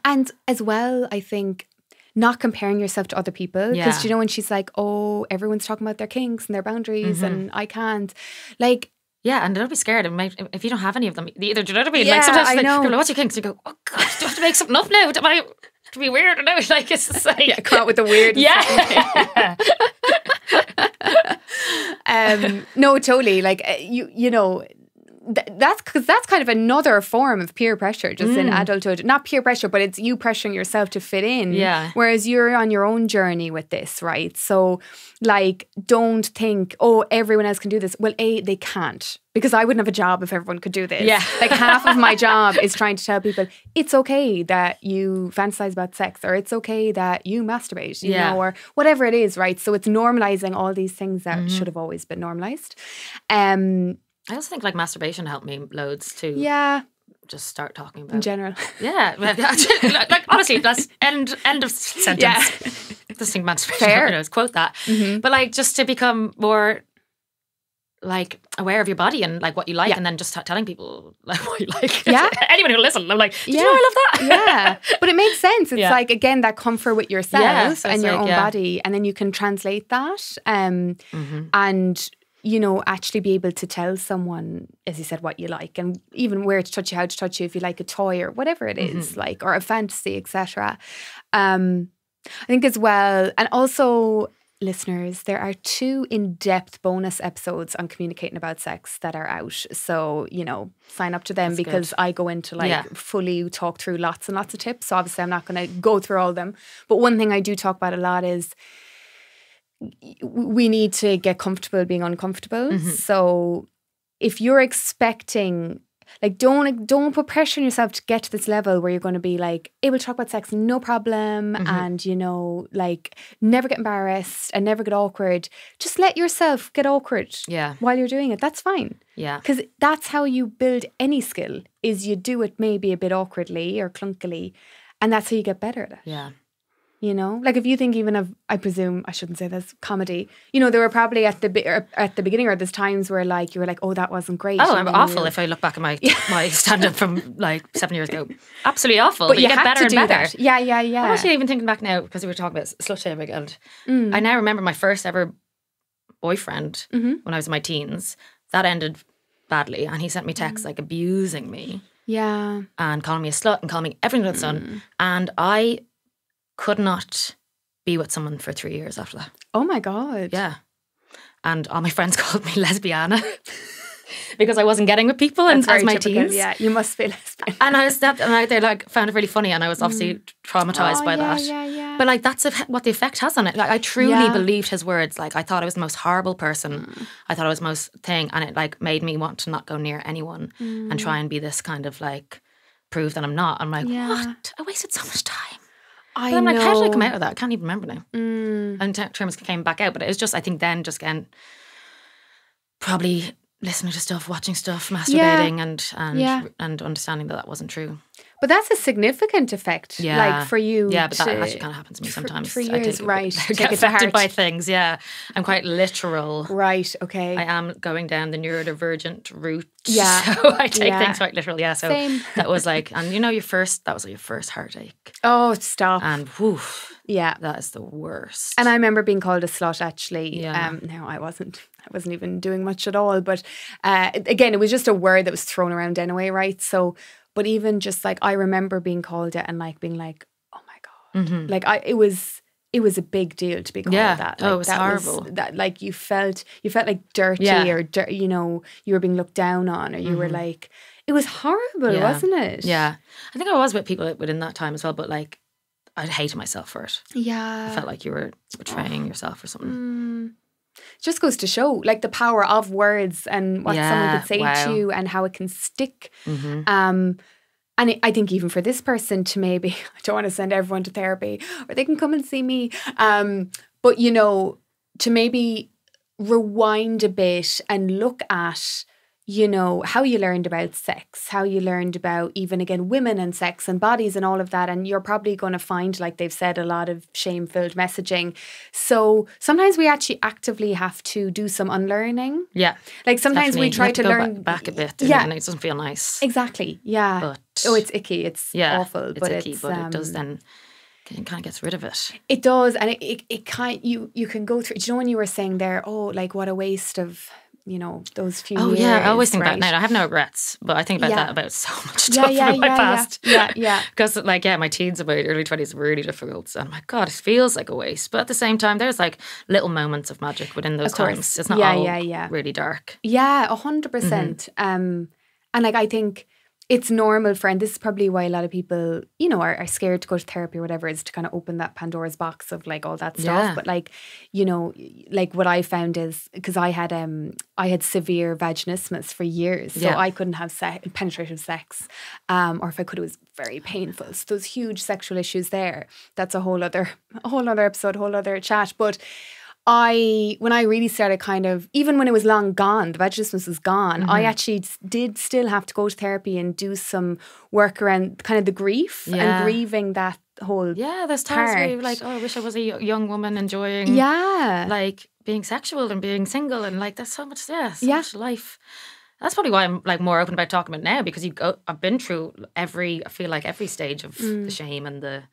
And as well, I think not comparing yourself to other people. Because when she's like, oh, everyone's talking about their kinks and their boundaries and I can't. Like,
yeah, and don't be scared if you don't have any of them either. Do you know what I mean?
Yeah,
like sometimes
I know.
people are like, what's your kinks? And you go, oh God, do I have to make something up now? Am I to be weird? Or no? Like it's just like
come out with the weird.
Yeah.
No, totally. Like that's because that's kind of another form of peer pressure just in adulthood. Not peer pressure, but it's you pressuring yourself to fit in.
Yeah.
Whereas you're on your own journey with this, right? So like, don't think, oh, everyone else can do this. Well, they can't. Because I wouldn't have a job if everyone could do this.
Yeah.
Like half of my job is trying to tell people it's okay that you fantasize about sex, or it's okay that you masturbate, you know, or whatever it is, right? So it's normalizing all these things that should have always been normalized.
I also think like masturbation helped me loads too.
Yeah.
just start talking about
in general.
Yeah, like honestly, that's end of sentence.
Yeah.
This thing, masturbation.
Fair.
Quote that. But like just to become more like aware of your body and like what you like, and then just start telling people like what you like.
Yeah.
Anyone who listen, I'm like, did you know I love that?
Yeah. But it makes sense. It's like, again, that comfort with yourself and your own body, and then you can translate that and you know, actually be able to tell someone, as you said, what you like, and even where to touch you, how to touch you, if you like a toy or whatever it is, like, or a fantasy, etc. I think as well, and also listeners, there are 2 in-depth bonus episodes on communicating about sex that are out. So, you know, sign up to them. That's because good. I go into fully talk through lots and lots of tips. So obviously I'm not going to go through all of them. But one thing I do talk about a lot is we need to get comfortable being uncomfortable. So if you're expecting, like, don't put pressure on yourself to get to this level where you're going to be like able to talk about sex, no problem, and you know, like never get embarrassed and never get awkward. Just let yourself get awkward while you're doing it. That's fine. Yeah, because that's how you build any skill. Is you do it maybe a bit awkwardly or clunkily, and that's how you get better at it. Yeah. You know, like if you think even of, I presume, I shouldn't say this, comedy, you know, there were probably at the beginning or there's times where like you were like, oh, that wasn't great.
Oh, I'm awful if I look back at my stand-up from like 7 years ago. Absolutely awful. But you get better and better. That. Yeah. I'm actually even thinking back now, because we were talking about slut shaming, and I now remember my first ever boyfriend when I was in my teens. That ended badly, and he sent me texts like abusing me. Yeah. And calling me a slut and calling me everything that's done. And I could not be with someone for 3 years after that. Oh my God. Yeah. And all my friends called me lesbiana because I wasn't getting with people as my typical, teens. Yeah, you must be lesbian. And I was they like found it really funny, and I was obviously traumatized by that. Yeah. But like that's what the effect has on it. Like I truly believed his words. Like I thought I was the most horrible person. I thought I was the most thing, and it like made me want to not go near anyone and try and be this kind of like prove that I'm not. I'm like, what? I wasted so much time. I'm like, how did I come out of that? I can't even remember now. And terms came back out, but it was just, I think then just again, probably listening to stuff, watching stuff, masturbating and understanding that wasn't true. But that's a significant effect, like for you. Yeah, but that actually kind of happens to me sometimes. For years, right? I get affected by things. Yeah, I'm quite literal. Right. Okay. I am going down the neurodivergent route. Yeah. So I take things quite literally. Yeah. So that was like, and you know, that was your first heartache. Oh, stop. And woof. Yeah, that is the worst. And I remember being called a slut. Actually, no, I wasn't even doing much at all. But again, it was just a word that was thrown around anyway, right? So. But even just like I remember being called it and like being like, oh my God, like it was a big deal to be called that. Like, it was horrible. That like you felt like dirty or you know, you were being looked down on, or you were like, it was horrible, wasn't it? Yeah, I think I was with people within that time as well, but like I hated myself for it. Yeah, I felt like you were betraying yourself or something. Just goes to show like the power of words and what someone could say to you and how it can stick. And I think even for this person to maybe, I don't want to send everyone to therapy, or they can come and see me. But you know, to maybe rewind a bit and look at, you know, how you learned about sex, how you learned about even again women and sex and bodies and all of that, and you're probably going to find, like they've said, a lot of shame-filled messaging. So sometimes we actually actively have to do some unlearning. Yeah, like sometimes we try to learn back a bit. And it doesn't feel nice. Exactly. Yeah. But it's icky. It's awful. It's icky, but it does then. It kind of gets rid of it. It does, and it kind you can go through. Do you know when you were saying there? Oh, like what a waste of. You know, those few years. Oh, yeah, I always think about it now. I have no regrets, but I think about that about so much stuff in my past. Yeah. Because, like, my teens and my early 20s were really difficult. And I'm like, God, it feels like a waste. But at the same time, there's, like, little moments of magic within those times. It's not all really dark. Yeah, 100%. And, like, I think it's normal and this is probably why a lot of people, you know, are scared to go to therapy or whatever, is to kind of open that Pandora's box of like all that stuff. But like, you know, like what I found is because I had severe vaginismus for years, so I couldn't have penetrative sex, or if I could, it was very painful. So those huge sexual issues there. That's a whole other episode, whole other chat. But
when I really started kind of, even when it was long gone, the vaginismus was gone, I actually did still have to go to therapy and do some work around kind of the grief and grieving that whole
there's times where you're like, oh, I wish I was a young woman enjoying like being sexual and being single, and like there's so much much life. That's probably why I'm like more open about talking about it now, because I've been through every stage of the shame and the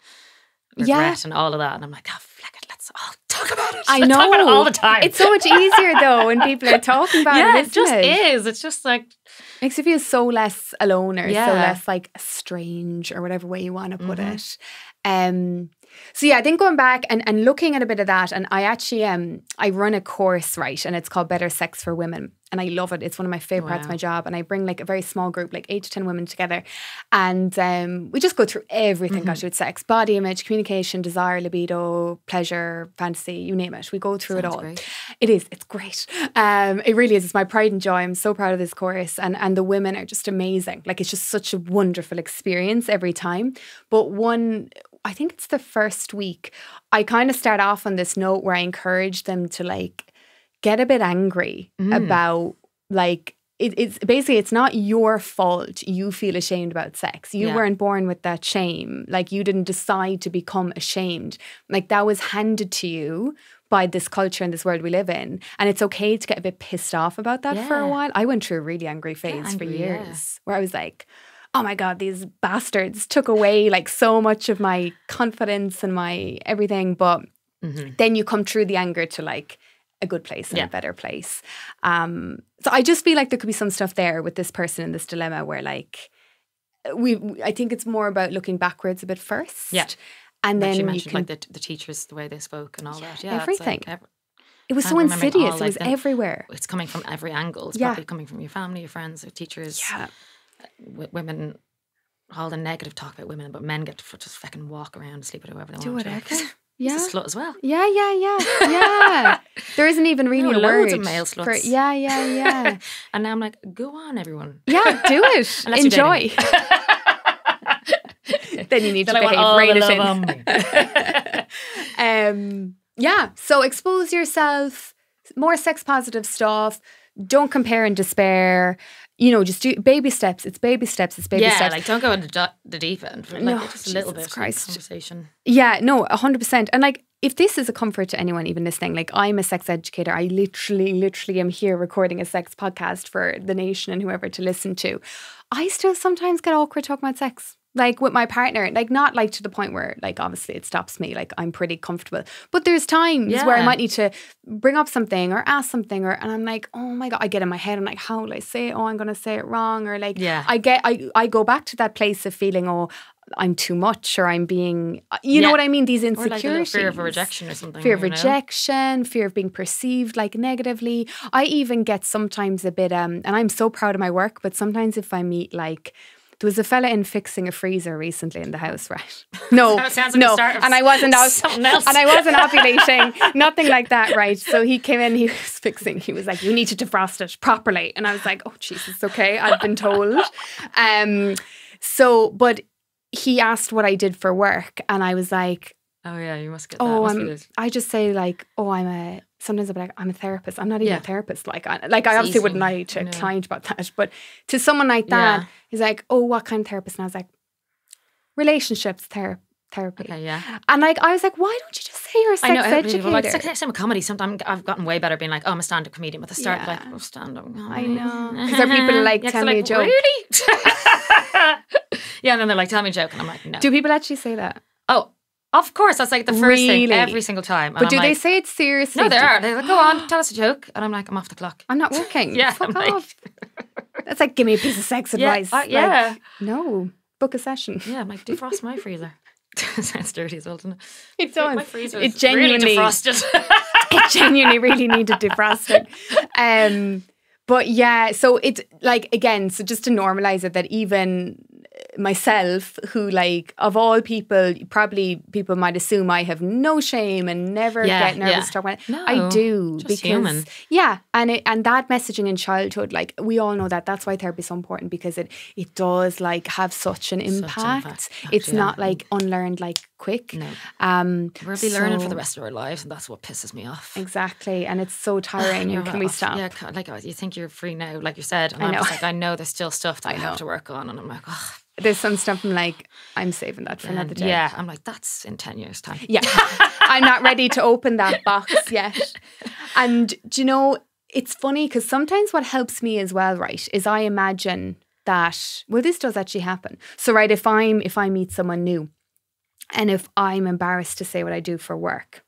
regret and all of that, and I'm like, oh, fuck it, let's all talk about it.
I know.
Talk about it all the time.
It's so much easier though when people are talking about it.
It just is. It's just like
makes you feel so less alone, or so less like strange, or whatever way you want to put it. So yeah, I think going back and looking at a bit of that, and I actually I run a course, right, and it's called Better Sex for Women, and I love it. It's one of my favorite parts of my job, and I bring like a very small group, like 8 to 10 women together, and we just go through everything got to do with sex: body image, communication, desire, libido, pleasure, fantasy, you name it. We go through it all. Great. It's great. It really is. It's my pride and joy. I'm so proud of this course, and the women are just amazing. Like, it's just such a wonderful experience every time. But I think it's the first week, I kind of start off on this note where I encourage them to like get a bit angry about like, it's basically, it's not your fault you feel ashamed about sex. You weren't born with that shame. Like, you didn't decide to become ashamed. Like, that was handed to you by this culture and this world we live in. And it's okay to get a bit pissed off about that for a while. I went through a really angry phase for years where I was like, oh my God, these bastards took away like so much of my confidence and my everything. But then you come through the anger to like a good place and a better place. So I just feel like there could be some stuff there with this person in this dilemma where like, I think it's more about looking backwards a bit first. Yeah. And then
you mentioned like the teachers, the way they spoke and all that. Yeah,
everything. Like it was so insidious. It was everywhere.
It's coming from every angle. It's probably coming from your family, your friends, your teachers. Yeah. Women, all the negative talk about women, but men get to just fucking walk around and sleep with whoever they want.
Do whatever.
Yeah. He's a slut as well.
Yeah. There isn't even really a word.
Loads of male sluts.
Yeah.
And now I'm like, go on, everyone.
Yeah, do it. Enjoy. Then you need to behave. Rein it in. Yeah. So expose yourself. More sex positive stuff. Don't compare and despair. You know, just do baby steps. It's baby steps.
Yeah, like don't go into the deep end. Like, no, just a little bit of conversation.
Yeah, no, 100%. And like, if this is a comfort to anyone even listening, like I'm a sex educator. I literally am here recording a sex podcast for the nation and whoever to listen to. I still sometimes get awkward talking about sex. Like with my partner, like not like to the point where like obviously it stops me, like I'm pretty comfortable. But there's times where I might need to bring up something or ask something and I'm like, oh my God, I get in my head, I'm like, how will I say it? Oh, I'm going to say it wrong. Or like, I go back to that place of feeling, oh, I'm too much or I'm being, you know what I mean? These insecurities. Or like
fear of rejection or something.
Fear of rejection, fear of being perceived like negatively. I even get sometimes a bit, and I'm so proud of my work, but sometimes if I meet like, there was a fella in fixing a freezer recently in the house, right? No, and I wasn't
something else.
And I wasn't ovulating, nothing like that, right? So he came in, he was fixing. He was like, "You need to defrost it properly," and I was like, "Oh Jesus, okay, I've been told." But he asked what I did for work, and I was like,
"Oh yeah, you must get that."
I just say like, "Oh, sometimes I'll be like, I'm a therapist. I'm not even a therapist. Like I obviously wouldn't lie to a client about that. But to someone like that, he's like, oh, what kind of therapist? And I was like, relationships therapy.
Okay, yeah.
And like, I was like, why don't you just say you're a sex educator?
Well, like, same with comedy. Sometimes I've gotten way better being like, oh, I'm a stand-up comedian. But the start, like, oh, stand-up.
I know. Because there are people like, tell me a joke.
Really? Yeah, and then they're like, tell me a joke. And I'm like, no.
Do people actually say that?
Oh, of course, that's like the first thing every single time.
And but do they say it seriously?
No, they are. They're like, go on, tell us a joke. And I'm like, I'm off the clock.
I'm not working.
Yeah.
Fuck off. That's like, give me a piece of sex advice.
Yeah.
Like, no, book a session.
Yeah, I'm like, defrost my freezer. Sounds dirty as well, doesn't it?
It does.
My freezer is really defrosted.
It genuinely really needed defrosting. But yeah, so it's like, again, so just to normalize it, that even myself, who like of all people, probably people might assume I have no shame and never get nervous to talk about it.
No,
I do,
just
because
human.
and that messaging in childhood, like we all know that's why therapy is so important, because it does like have such an impact. It's not like unlearned like quick.
No. We'll be learning for the rest of our lives, and that's what pisses me off.
Exactly. And it's so tiring. And can we stop?
Yeah, like you think you're free now, like you said, and I'm just like, I know there's still stuff that I have to work on, and I'm like, oh.
There's some stuff I'm like, I'm saving that for another day.
Yeah, I'm like, that's in 10 years' time.
Yeah. I'm not ready to open that box yet. And do you know, it's funny because sometimes what helps me as well, right, is I imagine that, well, this does actually happen. So, right, if I meet someone new and if I'm embarrassed to say what I do for work,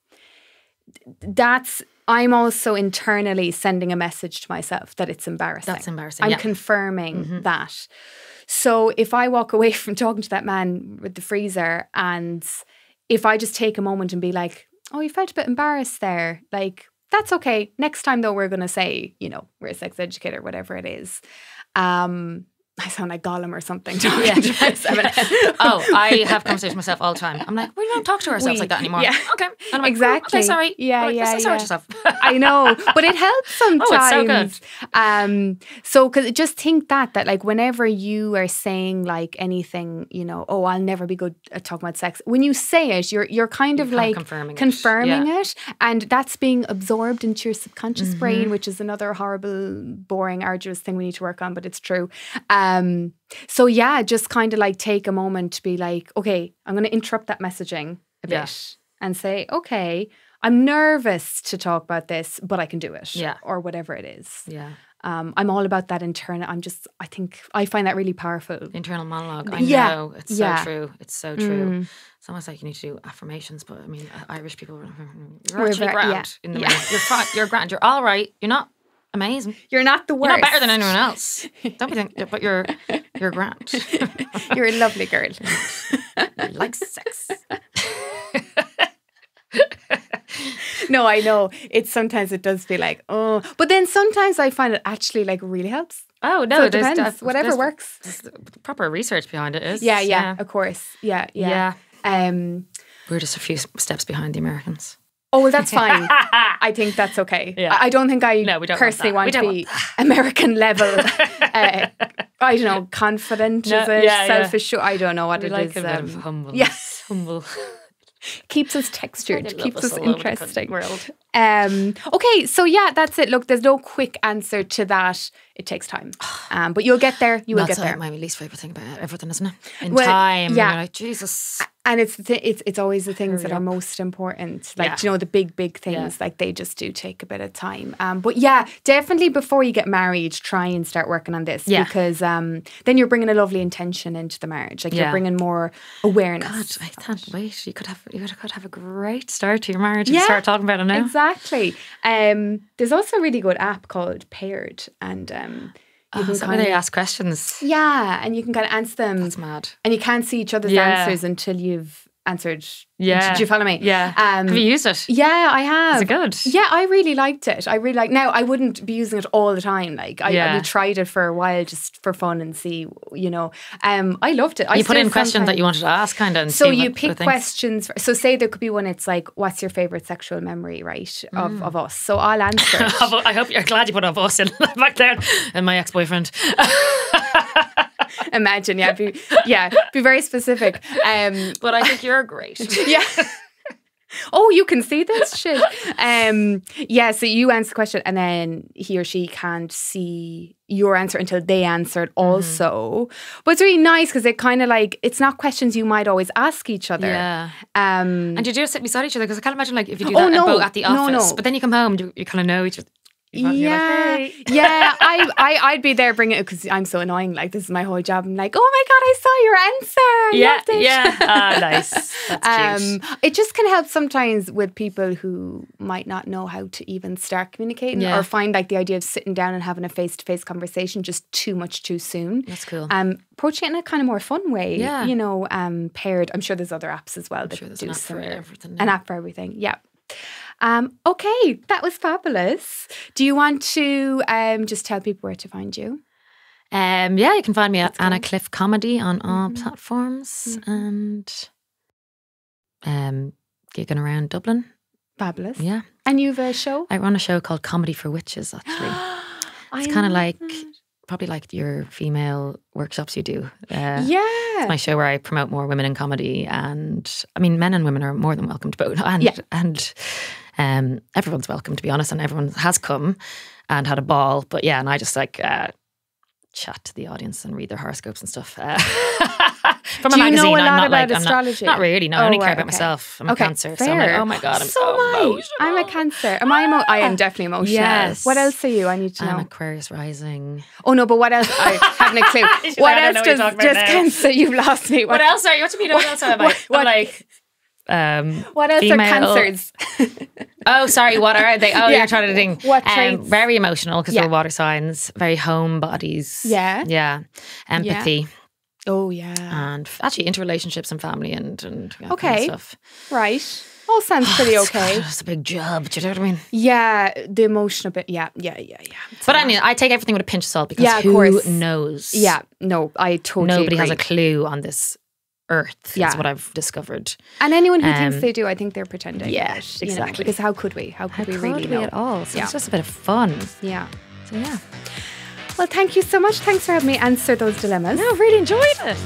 I'm also internally sending a message to myself that it's embarrassing.
That's embarrassing.
I'm confirming that. So if I walk away from talking to that man with the freezer, and if I just take a moment and be like, oh, you felt a bit embarrassed there, like, that's okay. Next time though, we're going to say, you know, we're a sex educator, whatever it is. I sound like Gollum or something.
I have conversations with myself all the time. I'm like, we don't talk to ourselves like that anymore. Yeah. Okay. And I'm like,
exactly.
Okay, sorry.
Yeah.
Sorry yourself.
I know, but it helps sometimes.
Oh, it's so
good. So because just think that like whenever you are saying like anything, you know, oh, I'll never be good at talking about sex. When you say it, you're kind of like confirming it, and that's being absorbed into your subconscious brain, which is another horrible, boring, arduous thing we need to work on, but it's true. So yeah, just kind of like take a moment to be like, okay, I'm going to interrupt that messaging a bit and say, okay, I'm nervous to talk about this, but I can do it. Yeah. Or whatever it is. Yeah. I'm all about that internal. I find that really powerful.
Internal monologue. I know. It's so true. It's so true. It's almost like you need to do affirmations, but I mean, Irish people, you're actually grand in the morning. You're grand. You're all right. You're not amazing.
You're not the worst.
You're not better than anyone else. Don't be thinking, but you're grand.
You're a lovely girl.
You like sex.
No, I know. Sometimes it does feel like, oh. But then sometimes I find it actually like really helps.
Oh, no.
So it depends. Whatever works.
Proper research behind it is.
Yeah, of course. Yeah.
We're just a few steps behind the Americans.
Oh, well, that's fine. I think that's okay. Yeah. I don't think I personally want to be American level, I don't know, confident, self-assured. I don't know what it is.
A bit of humble.
Yes.
Humble.
Keeps us textured, keeps us interesting. World. Okay, so yeah, that's it. Look, there's no quick answer to that. It takes time. But you'll get there. You will get there.
That's my least favourite thing about everything, isn't it? Time. Yeah. You're like, Jesus.
And it's always the things that are most important. Like, you know, the big things, like they just do take a bit of time. But yeah, definitely before you get married, try and start working on this. Yeah. Because then you're bringing a lovely intention into the marriage. Like you're bringing more awareness.
God, I can't wait. You could have a great start to your marriage and start talking about it now.
Exactly. There's also a really good app called Paired, and you can
where they ask questions.
Yeah, and you can kind of answer them.
That's mad.
And you can't see each other's answers until you've answered. Yeah. Did you follow me?
Yeah. Have you used it?
Yeah, I have.
Is it good?
Yeah, I really liked it. Now, I wouldn't be using it all the time. Like, we tried it for a while just for fun and see, you know. I loved it.
You put in questions that you wanted to ask, kind of.
So you pick questions. So say there could be one, it's like, what's your favourite sexual memory, right, of us? So I'll answer it.
I hope you're glad you put of us in back there and my ex-boyfriend.
Imagine, be very specific.
But I think you're great.
Yeah. Oh, you can see this shit. So you answer the question and then he or she can't see your answer until they answer it also. But it's really nice because it kind of like, it's not questions you might always ask each other. Yeah.
And you do sit beside each other, because I can't imagine like if you do that at the office, but then you come home, you kind of know each other.
I'd be there bringing it because I'm so annoying. Like, this is my whole job. I'm like, oh my god, I saw your answer.
Nice. That's cute.
It just can help sometimes with people who might not know how to even start communicating or find like the idea of sitting down and having a face-to-face conversation just too much too soon.
That's cool.
Approaching it in a kind of more fun way. Yeah. You know, Paired. I'm sure there's other apps as well that
do
an app
for everything.
An app for everything. Yeah. Okay, that was fabulous. Do you want to just tell people where to find you?
Yeah, you can find me at Anna Cliff Comedy on all platforms and gigging around Dublin.
Fabulous.
Yeah.
And you have a show?
I run a show called Comedy for Witches, actually. It's kind of like, probably like your female workshops you do. It's my show where I promote more women in comedy, and I mean, men and women are more than welcome to both. And everyone's welcome, to be honest, and everyone has come and had a ball. But yeah, and I just like chat to the audience and read their horoscopes and stuff. From a magazine.
Do you know a lot about
I'm
astrology?
Not really. No, I only care about myself. I'm a Cancer,
fair.
so I'm like, oh my god, I'm so emotional.
I'm a Cancer. I am definitely emotional.
Yes.
What else are you? I need to know.
I'm Aquarius rising.
Oh no, but what else? I haven't a clue. What else does just Cancer? You've lost me.
What else are you? What do you mean? What else am I? I'm like.
What else
female,
are Cancers?
Oh, sorry. What are they? Oh, you're trying to think.
What traits?
Very emotional because we're water signs. Very homebodies. Yeah. Empathy.
Yeah. Oh yeah.
And actually into relationships and family and kind of stuff.
Right. All sounds pretty okay.
It's a big job. Do you know what I mean?
Yeah, the emotional bit. Yeah.
But I mean, I take everything with a pinch of salt because who knows?
Yeah. No, I totally
Nobody
agree.
has a clue on this earth. Is what I've discovered.
And anyone who thinks they do, I think they're pretending.
Yeah,
exactly. Because how could we? How could we really know
at all? So it's just a bit of fun.
Yeah.
So yeah.
Well, thank you so much. Thanks for having me answer those dilemmas.
No, really enjoyed it.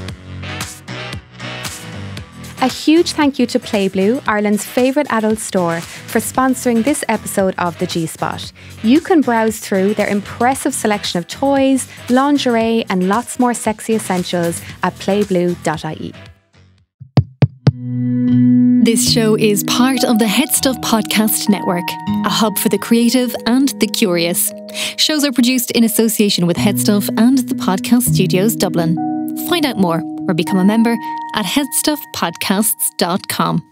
A huge thank you to PlayBlue, Ireland's favourite adult store, for sponsoring this episode of The G-Spot. You can browse through their impressive selection of toys, lingerie and lots more sexy essentials at playblue.ie.
This show is part of the Head Stuff Podcast Network, a hub for the creative and the curious. Shows are produced in association with Head Stuff and the Podcast Studios Dublin. Find out more or become a member at headstuffpodcasts.com.